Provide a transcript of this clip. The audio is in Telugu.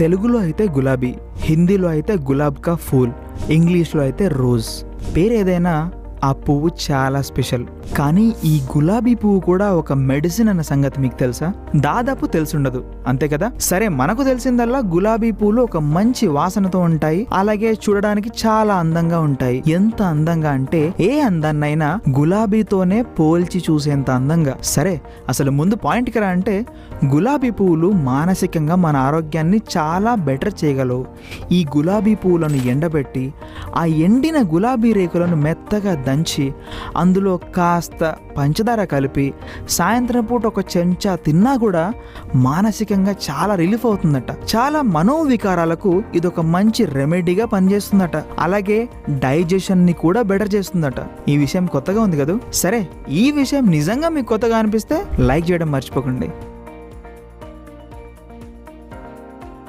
తెలుగులో అయితే గులాబీ, హిందీలో అయితే గులాబ్ కా ఫూల్, ఇంగ్లీష్లో అయితే రోజ్. పేరు ఏదైనా ఆ పువ్వు చాలా స్పెషల్. కానీ ఈ గులాబీ పువ్వు కూడా ఒక మెడిసిన్ అన్న సంగతి మీకు తెలుసా? దాదాపు తెలుసుండదు, అంతే కదా? సరే, మనకు తెలిసిందల్లా గులాబీ పూలు ఒక మంచి వాసనతో ఉంటాయి, అలాగే చూడడానికి చాలా అందంగా ఉంటాయి. ఎంత అందంగా అంటే ఏ అందాన్నైనా గులాబీతోనే పోల్చి చూసేంత అందంగా. సరే, అసలు ముందు పాయింట్కి రా అంటే, గులాబీ పువ్వులు మానసికంగా మన ఆరోగ్యాన్ని చాలా బెటర్ చేయగలవు. ఈ గులాబీ పువ్వులను ఎండబెట్టి ఆ ఎండిన గులాబీ రేకులను మెత్తగా దంచి అందులో కాస్త పంచదార కలిపి సాయంత్రం పూట ఒక చెంచా తిన్నా కూడా మానసికంగా చాలా రిలీఫ్ అవుతుందట. చాలా మనోవికారాలకు ఇది ఒక మంచి రెమెడీగా పనిచేస్తుందట. అలాగే డైజెషన్ని కూడా బెటర్ చేస్తుందట. ఈ విషయం కొత్తగా ఉంది కదా? సరే, ఈ విషయం నిజంగా మీకు కొత్తగా అనిపిస్తే లైక్ చేయడం మర్చిపోకండి.